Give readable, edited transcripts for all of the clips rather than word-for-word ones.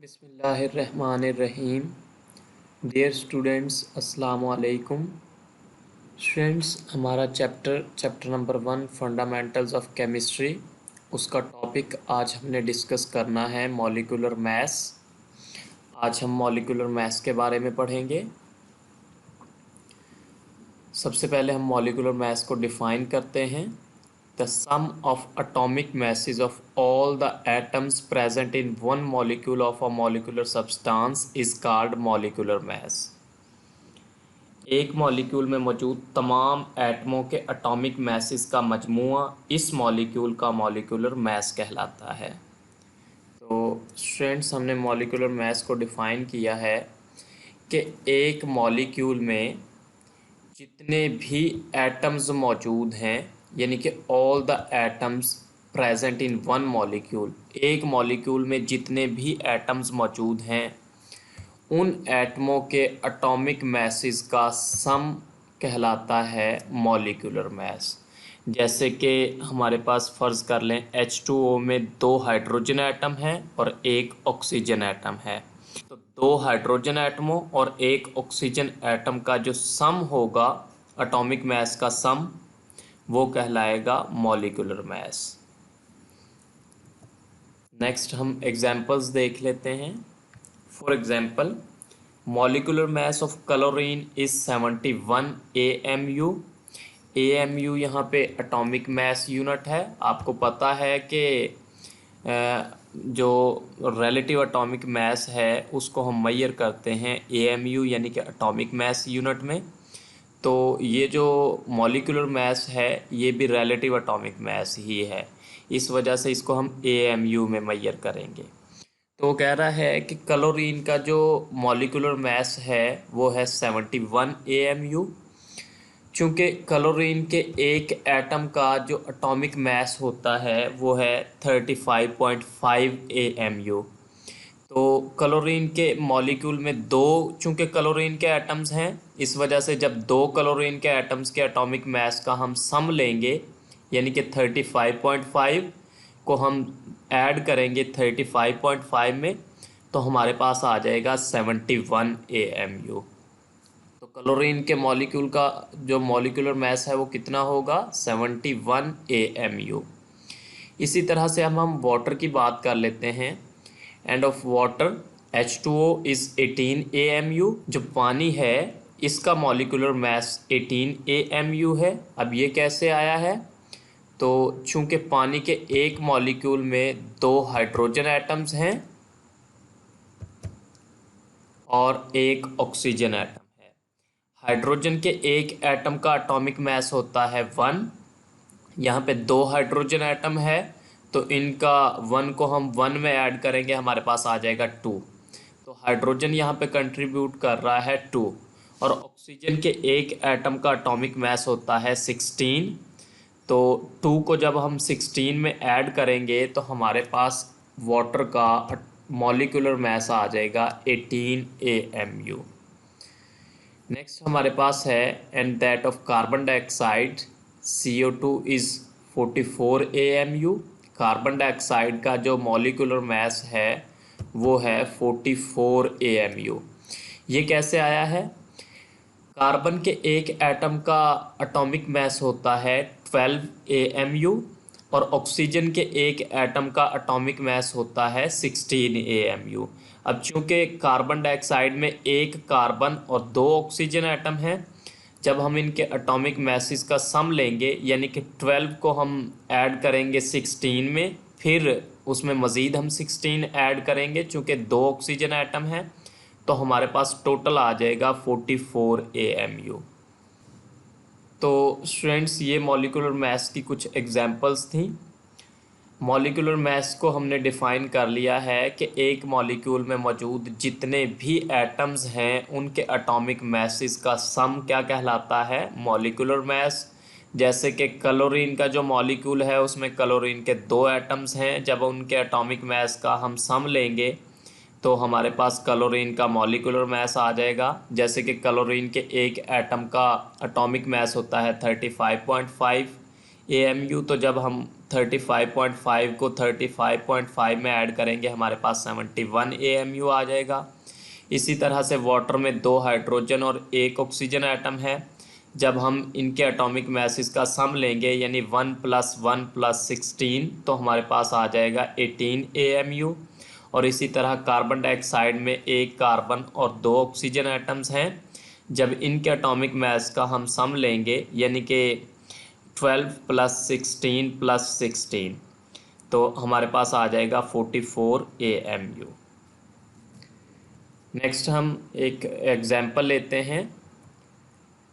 बिस्मिल्लाहिर्रहमानिर्रहीम। Dear students, अस्सलाम वालेकुम। स्टूडेंट्स, हमारा chapter number 1 fundamentals of chemistry, उसका टॉपिक आज हमने डिस्कस करना है मॉलिक्यूलर मैस। आज हम मॉलिक्यूलर मैस के बारे में पढ़ेंगे। सबसे पहले हम मॉलिक्यूलर मैस को डिफ़ाइन करते हैं। The sum of atomic masses of all the atoms present in one molecule of a molecular substance is called molecular mass। एक मॉलिक्यूल में मौजूद तमाम एटमों के एटॉमिक मैसेस का मजमूआ इस मॉलिक्यूल का मॉलिक्यूलर मैस कहलाता है। तो स्टूडेंट्स, हमने मॉलिक्यूलर मैस को डिफ़ाइन किया है कि एक मॉलिक्यूल में जितने भी एटम्स मौजूद हैं, यानी कि all the atoms present in one molecule, एक मॉलिक्यूल में जितने भी एटम्स मौजूद हैं उन एटमों के एटॉमिक मैसेस का सम कहलाता है मॉलिक्यूलर मैस। जैसे कि हमारे पास फ़र्ज़ कर लें H2O में 2 हाइड्रोजन एटम हैं और एक ऑक्सीजन एटम है। तो 2 हाइड्रोजन एटमों और एक ऑक्सीजन एटम का जो सम होगा, एटॉमिक मैस का सम, वो कहलाएगा मॉलिक्यूलर मैस। नेक्स्ट हम एग्जांपल्स देख लेते हैं। For example, molecular mass of chlorine is 71 AMU। AMU यहाँ पे एटॉमिक मैस यूनिट है। आपको पता है कि जो रिलेटिव एटॉमिक मैस है उसको हम मेजर करते हैं AMU यानी कि एटॉमिक मैस यूनिट में। तो ये जो मॉलिक्यूलर मैस है ये भी रिलेटिव एटॉमिक मैस ही है, इस वजह से इसको हम AMU में मेजर करेंगे। तो कह रहा है कि क्लोरीन का जो मॉलिक्यूलर मैस है वो है 71 AMU। चूँकि क्लोरीन के एक एटम का जो एटॉमिक मैस होता है वो है 35.5 AMU। तो क्लोरीन के मॉलिक्यूल में चूँकि क्लोरीन के एटम्स हैं, इस वजह से जब 2 क्लोरीन के एटम्स के एटॉमिक मैस का हम सम लेंगे, यानी कि 35.5 को हम ऐड करेंगे 35.5 में, तो हमारे पास आ जाएगा 71 AMU। तो क्लोरीन के मॉलिक्यूल का जो मॉलिक्यूलर मैस है वो कितना होगा? 71 AMU। इसी तरह से हम वाटर की बात कर लेते हैं। End of water H2O is 18 AMU। जो पानी है इसका मॉलिक्यूलर मैस 18 AMU है। अब ये कैसे आया है? तो चूंकि पानी के एक मॉलिक्यूल में 2 हाइड्रोजन एटम्स हैं और एक ऑक्सीजन एटम है। हाइड्रोजन के एक एटम का एटॉमिक मैस होता है 1। यहाँ पे 2 हाइड्रोजन एटम है तो इनका 1 को हम 1 में ऐड करेंगे, हमारे पास आ जाएगा 2। तो हाइड्रोजन यहाँ पे कंट्रीब्यूट कर रहा है 2 और ऑक्सीजन के एक एटम का एटॉमिक मैस होता है 16। तो 2 को जब हम 16 में ऐड करेंगे तो हमारे पास वाटर का मॉलिक्यूलर मैस आ जाएगा 18 AMU। नेक्स्ट हमारे पास है and that of carbon dioxide CO2 is 44 AMU। Carbon dioxide का जो मॉलिक्यूलर मैस है वो है 44 AMU। ये कैसे आया है? कार्बन के एक एटम का एटॉमिक मैस होता है 12 AMU और ऑक्सीजन के एक एटम का एटॉमिक मैस होता है 16 AMU। अब चूंकि कार्बन डाइऑक्साइड में एक कार्बन और 2 ऑक्सीजन एटम हैं, जब हम इनके एटॉमिक मैसेस का सम लेंगे, यानी कि 12 को हम ऐड करेंगे 16 में, फिर उसमें मज़ीद हम 16 ऐड करेंगे चूँकि 2 ऑक्सीजन एटम हैं, तो हमारे पास टोटल आ जाएगा 44 AMU। तो स्टूडेंट्स, ये मॉलिक्यूलर मैस की कुछ एग्जांपल्स थी। मॉलिक्यूलर मैस को हमने डिफ़ाइन कर लिया है कि एक मॉलिक्यूल में मौजूद जितने भी एटम्स हैं उनके एटॉमिक मैसेस का सम क्या कहलाता है? Molecular mass. जैसे कि क्लोरीन का जो मॉलिक्यूल है उसमें क्लोरीन के 2 एटम्स हैं, जब उनके एटॉमिक मैस का हम सम लेंगे तो हमारे पास क्लोरीन का मॉलिक्यूलर मैस आ जाएगा। जैसे कि क्लोरीन के एक एटम का एटॉमिक मैस होता है 35.5 AMU, तो जब हम 35.5 को 35.5 में ऐड करेंगे हमारे पास 71 AMU आ जाएगा। इसी तरह से वाटर में 2 हाइड्रोजन और 1 ऑक्सीजन एटम है। जब हम इनके एटॉमिक मैसेज का सम लेंगे यानी 1 + 1 + 16, तो हमारे पास आ जाएगा 18 AMU। और इसी तरह कार्बन डाइऑक्साइड में 1 कार्बन और 2 ऑक्सीजन एटम्स हैं। जब इनके एटॉमिक मैस का हम सम लेंगे यानी कि 12 + 16 + 16, तो हमारे पास आ जाएगा 44 AMU। नेक्स्ट हम एक एग्जाम्पल लेते हैं।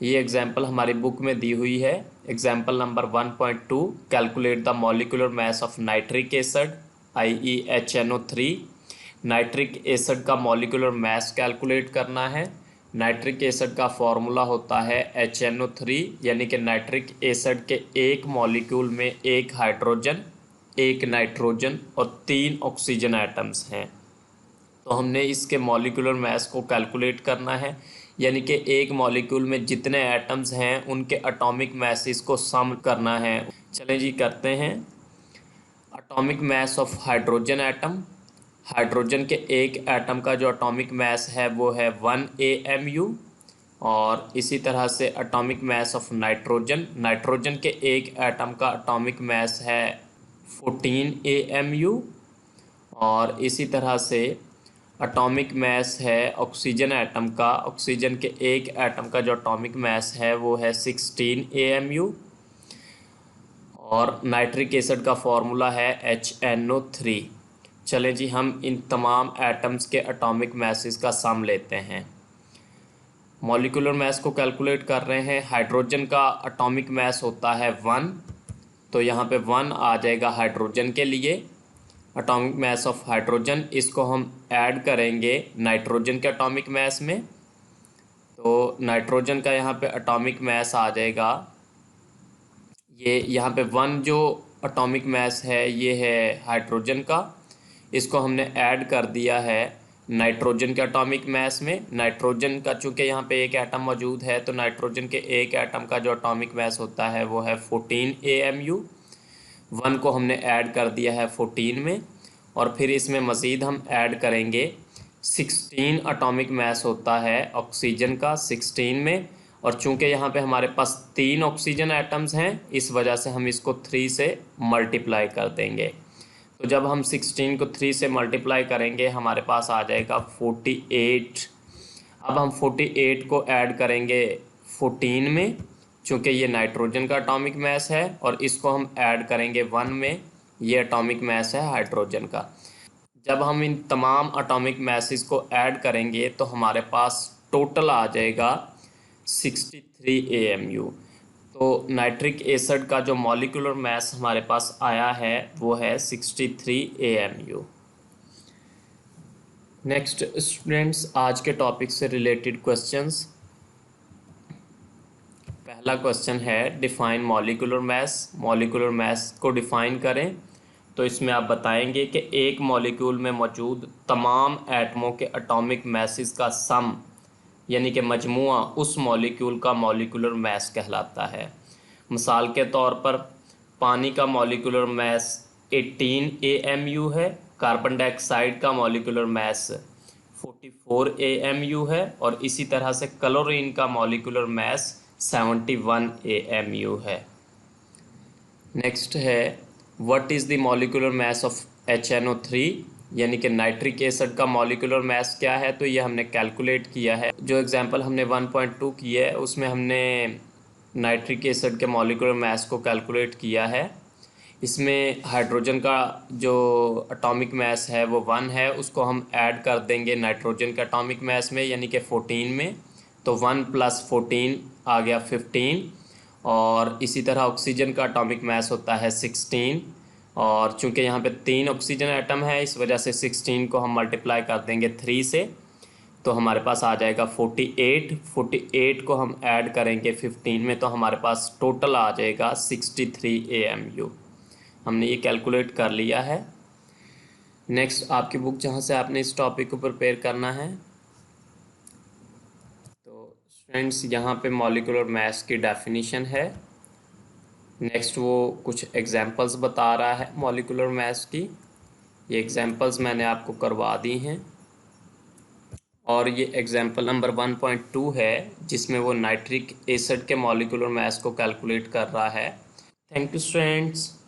ये एग्जाम्पल हमारी बुक में दी हुई है। Example number 1.2, calculate the molecular mass of nitric acid IeHNO3। Nitric acid का मॉलिक्यूलर मास कैलकुलेट करना है। नाइट्रिक एसिड का फॉर्मूला होता है HNO3, यानी कि नाइट्रिक एसिड के एक मॉलिक्यूल में 1 हाइड्रोजन, 1 नाइट्रोजन और 3 ऑक्सीजन एटम्स हैं। तो हमने इसके मॉलिक्यूलर मास को कैलकुलेट करना है, यानी कि एक मॉलिक्यूल में जितने एटम्स हैं उनके एटॉमिक मैसेस को सम करना है। चलें जी, करते हैं। Atomic mass of hydrogen atom, hydrogen के एक एटम का जो एटॉमिक मास है वो है 1 AMU। और इसी तरह से atomic mass of nitrogen, nitrogen के एक एटम का एटॉमिक मास है 14 AMU। और इसी तरह से एटॉमिक मास है ऑक्सीजन एटम का, ऑक्सीजन के एक एटम का जो एटॉमिक मास है वो है 16 AMU। और नाइट्रिक एसिड का फॉर्मूला है HNO3। चलें जी, हम इन तमाम एटम्स के एटॉमिक मासेस का सम लेते हैं। मॉलिक्यूलर मास को कैलकुलेट कर रहे हैं। हाइड्रोजन का एटॉमिक मास होता है 1, तो यहाँ पे 1 आ जाएगा हाइड्रोजन के लिए। एटॉमिक मास ऑफ हाइड्रोजन, इसको हम ऐड करेंगे नाइट्रोजन के एटॉमिक मास में, तो नाइट्रोजन का यहाँ पे एटॉमिक मास आ जाएगा, ये यहाँ पे 1 जो एटॉमिक मास है ये है हाइड्रोजन का, इसको हमने ऐड कर दिया है नाइट्रोजन के एटॉमिक मास में। नाइट्रोजन का चूँकि यहाँ पे एक एटम मौजूद है, तो नाइट्रोजन के एक एटम का जो एटॉमिक मास होता है वो है 14 AMU। 1 को हमने ऐड कर दिया है 14 में, और फिर इसमें मज़ीद हम ऐड करेंगे 16 एटॉमिक मास होता है ऑक्सीजन का 16 में। और चूंकि यहाँ पे हमारे पास 3 ऑक्सीजन एटम्स हैं, इस वजह से हम इसको 3 से मल्टीप्लाई कर देंगे। तो जब हम 16 को 3 से मल्टीप्लाई करेंगे हमारे पास आ जाएगा 48। अब हम 48 को ऐड करेंगे 14 में, चूँकि ये नाइट्रोजन का एटॉमिक मास है, और इसको हम ऐड करेंगे 1 में, ये एटॉमिक मास है हाइड्रोजन का। जब हम इन तमाम एटॉमिक मासेस को ऐड करेंगे तो हमारे पास टोटल आ जाएगा 63 AMU। तो नाइट्रिक एसिड का जो मॉलिक्यूलर मास हमारे पास आया है वो है 63 AMU। नेक्स्ट स्टूडेंट्स, आज के टॉपिक से रिलेटेड क्वेश्चंस। पहला क्वेश्चन है define molecular mass. Molecular mass को डिफाइन करें। तो इसमें आप बताएंगे कि एक मॉलिक्यूल में मौजूद तमाम एटमों के एटॉमिक मैसेस का सम यानी कि मजमुआ उस मॉलिक्यूल का मॉलिक्यूलर मास कहलाता है। मिसाल के तौर पर पानी का मॉलिक्यूलर मास 18 AMU है, कार्बन डाइऑक्साइड का मॉलिक्यूलर मास 44 AMU है, और इसी तरह से क्लोरीन का मॉलिक्यूलर मास 71 AMU है। नेक्स्ट है what is the molecular mass of HNO3, यानी कि नाइट्रिक एसिड का मॉलिक्यूलर मास क्या है। तो ये हमने कैलकुलेट किया है। जो एग्जांपल हमने 1.2 किया है उसमें हमने नाइट्रिक एसिड के मॉलिक्यूलर मास को कैलकुलेट किया है। इसमें हाइड्रोजन का जो एटॉमिक मास है वो 1 है, उसको हम ऐड कर देंगे नाइट्रोजन के एटॉमिक मास में यानी कि 14 में, तो 1 + 14 आ गया 15। और इसी तरह ऑक्सीजन का एटॉमिक मास होता है 16, और चूंकि यहाँ पे 3 ऑक्सीजन एटम है इस वजह से 16 को हम मल्टीप्लाई कर देंगे 3 से, तो हमारे पास आ जाएगा 48। 48 को हम ऐड करेंगे 15 में, तो हमारे पास टोटल आ जाएगा 63 AMU। हमने ये कैलकुलेट कर लिया है। नेक्स्ट आपकी बुक जहाँ से आपने इस टॉपिक को प्रिपेयर करना है, तो फ्रेंड्स यहाँ पे मॉलिक्यूलर मास की डेफिनेशन है। नेक्स्ट वो कुछ एग्जांपल्स बता रहा है मॉलिक्यूलर मास की। ये एग्जांपल्स मैंने आपको करवा दी हैं और ये एग्जांपल नंबर 1.2 है जिसमें वो नाइट्रिक एसिड के मॉलिक्यूलर मास को कैलकुलेट कर रहा है। Thank you students.